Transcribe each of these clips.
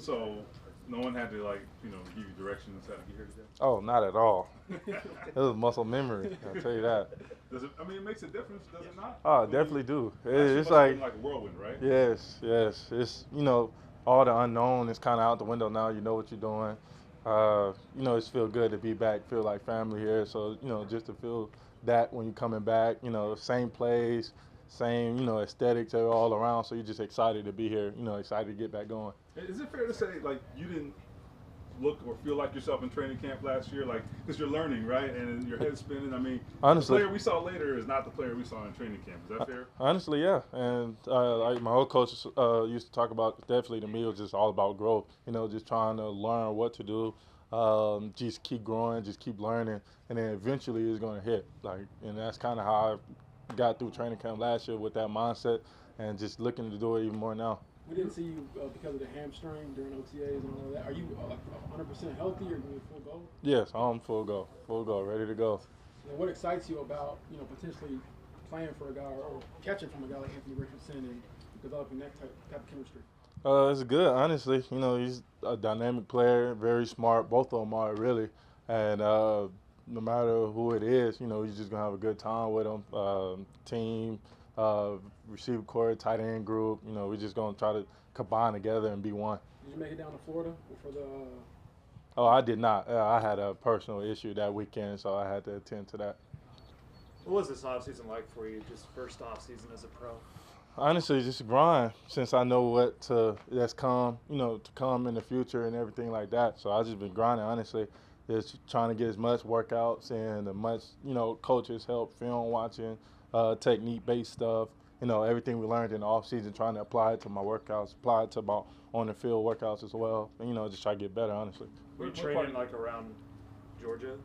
So no one had to give you directions how to get here today. Oh, not at all. It was muscle memory. I'll tell you that. Does it? I mean, it makes a difference, does it not? Oh, When you definitely do. last year It's must have been like like a whirlwind, right? yes, yes. It's all the unknown is kind of out the window now. You know what you're doing. It's feel good to be back. Feel like family here. So just to feel that when you're coming back. Same place, same aesthetics are all around. So you're just excited to be here. Excited to get back going. Is it fair to say like you didn't look or feel like yourself in training camp last year, like because you're learning, right, and your head's spinning? I mean, Honestly, the player we saw later is not the player we saw in training camp. Is that fair? honestly, yeah. And like my old coach used to talk about, definitely to me, it was just all about growth. Just trying to learn what to do, just keep growing, just keep learning, and then eventually it's going to hit. And that's kind of how I got through training camp last year with that mindset, and just looking to do it even more now. We didn't see you because of the hamstring during OTAs and all of that. Are you 100% healthy or going full go? Yes, I'm full go, ready to go. And what excites you about potentially playing for a guy or catching from a guy like Anthony Richardson and developing that type of chemistry? It's good, honestly. He's a dynamic player, very smart. Both of them are really, and no matter who it is, you're just gonna have a good time with them. Team, receiver core, tight end group. We're just gonna try to combine together and be one. Did you make it down to Florida for the? Oh, I did not. I had a personal issue that weekend, so I had to attend to that. What was this offseason like for you, just first offseason as a pro? Honestly, just grind since I know that's come, to come in the future and everything like that. So I just been grinding, honestly, just trying to get as much workouts and as much, coaches help, film watching, technique-based stuff, everything we learned in the off season, trying to apply it to my workouts, apply it to my on the field workouts as well, and just try to get better, honestly. Were you training like around Georgia?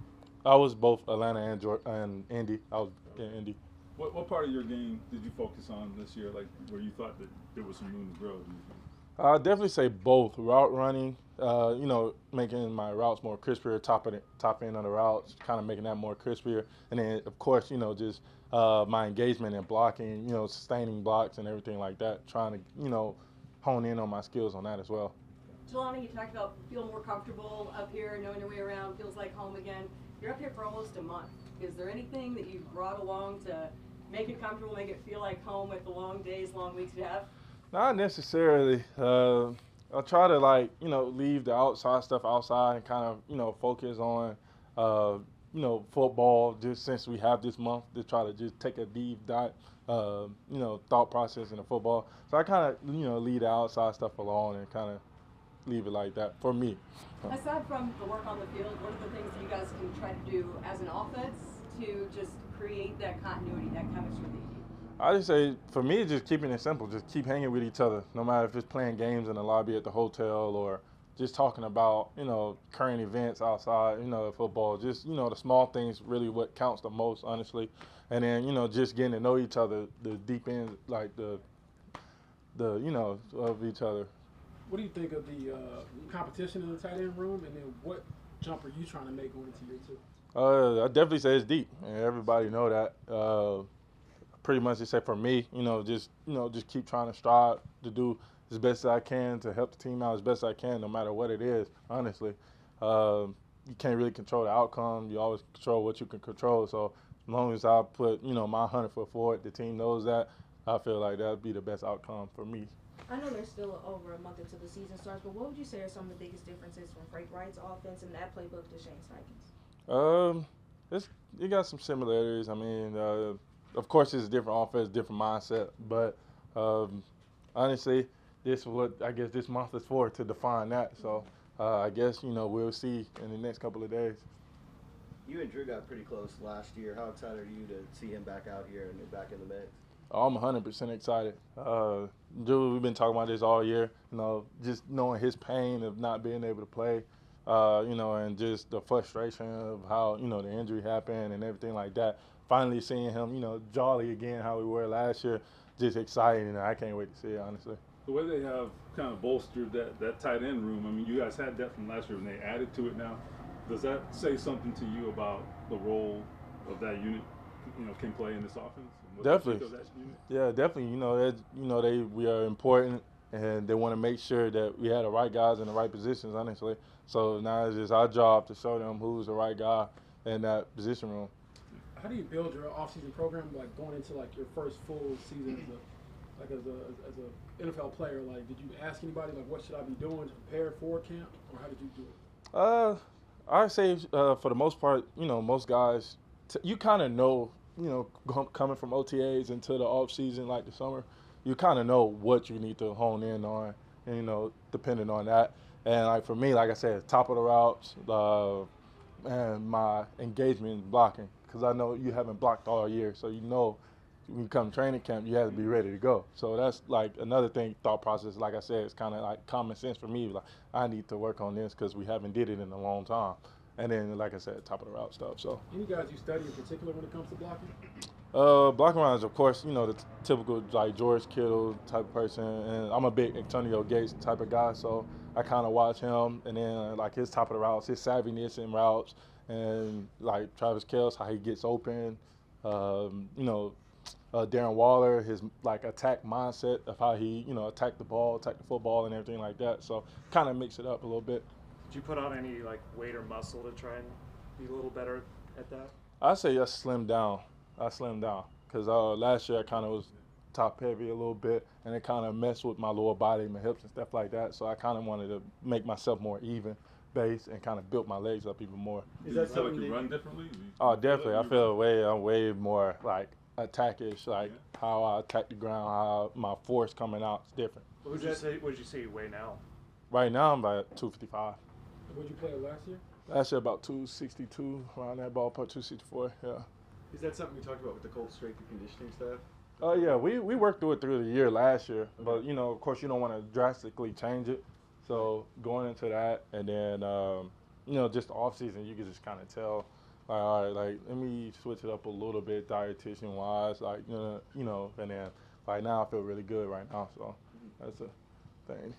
I was both Atlanta and Indy. I was in Indy. What part of your game did you focus on this year, like where you thought that there was some room to grow? Do you think? I'd definitely say both. Route running, making my routes more crispier, top end of the routes, kind of making that more crispier. And then, of course, just my engagement in blocking, sustaining blocks and everything like that, trying to, hone in on my skills on that as well. Jelani, you talked about feeling more comfortable up here, knowing your way around, feels like home again. You're up here for almost a month. Is there anything that you've brought along to make it comfortable, make it feel like home with the long days, long weeks you have? Not necessarily. I'll try to leave the outside stuff outside and kind of, focus on, football just since we have this month to try to just take a deep dive, thought process into football. So I kind of, leave the outside stuff alone and kind of leave it like that for me. Aside from the work on the field, what are the things that you guys can try to do as an offense to just create that continuity, that chemistry that you need? I just say, for me, just keeping it simple. Just keep hanging with each other, no matter if it's playing games in the lobby at the hotel or just talking about, current events outside, football. Just, the small things really what counts the most, honestly. And then, just getting to know each other, the deep end, like the of each other. What do you think of the competition in the tight end room, and then what jump are you trying to make going into year two? I definitely say it's deep, and everybody know that. Pretty much, they say for me, just keep trying to strive to do as best as I can to help the team out as best as I can, no matter what it is. Honestly, you can't really control the outcome. You always control what you can control. So as long as I put my 100 foot forward, the team knows that. I feel like that'd be the best outcome for me. I know there's still over a month until the season starts, but what would you say are some of the biggest differences from Frank Wright's offense and that playbook to Shane Steichen's? It got some similarities. I mean, of course, it's a different offense, different mindset, but honestly, this is what I guess this month is for, to define that. So I guess we'll see in the next couple of days. You and Drew got pretty close last year. How excited are you to see him back out here and back in the mix? I'm 100% excited. Drew, we've been talking about this all year. Just knowing his pain of not being able to play, and just the frustration of how the injury happened and everything like that. Finally seeing him, jolly again, how we were last year, just exciting, and I can't wait to see it, honestly. The way they have kind of bolstered that tight end room, I mean, you guys had that from last year, and they added to it now. Does that say something to you about the role of that unit, can play in this offense? Definitely. Yeah, definitely. We are important and they want to make sure that we had the right guys in the right positions, honestly. So now it's just our job to show them who's the right guy in that position room. How do you build your off-season program, like going into like your first full season as a NFL player? Like, did you ask anybody like, what should I be doing to prepare for camp, or how did you do it? I'd say for the most part, most guys, you kind of know, coming from OTAs into the off season, like the summer, you kind of know what you need to hone in on, and, depending on that. And like for me, like I said, top of the routes, and my engagement in blocking, because I know you haven't blocked all year, so when you come training camp, you have to be ready to go. So that's like another thing, thought process. Like I said, it's kind of like common sense for me. Like I need to work on this because we haven't did it in a long time. And then, like I said, top of the route stuff. So Any guys you study in particular when it comes to blocking? blocking rounds, of course, the typical like George Kittle type of person, and I'm a big Antonio Gates type of guy, so I kind of watch him, and then like his top of the routes, his savviness in routes, and like Travis Kelce, how he gets open, Darren Waller, his like attack mindset of how he attack the ball, attack the football, and everything like that. So kind of mix it up a little bit. Did you put on any like weight or muscle to try and be a little better at that? I say I slimmed down. Because last year I kind of was top heavy a little bit, and it kind of messed with my lower body, my hips and stuff like that. So I kind of wanted to make myself more even base and kind of build my legs up even more. Is that something you run differently? Oh, definitely. I feel I'm way more like attackish, like how I attack the ground, how my force coming out is different. What would you say you weigh now? Right now I'm about 255. What did you play last year? Last year about 262, around that ballpark, 264, yeah. Is that something we talked about with the Colts strength and conditioning staff? Oh yeah, we worked through it through the year last year, but of course you don't want to drastically change it. So going into that, and then just the off season, you can just kind of tell, like, all right, like let me switch it up a little bit dietitian wise, like and then like now I feel really good right now, so that's a thing.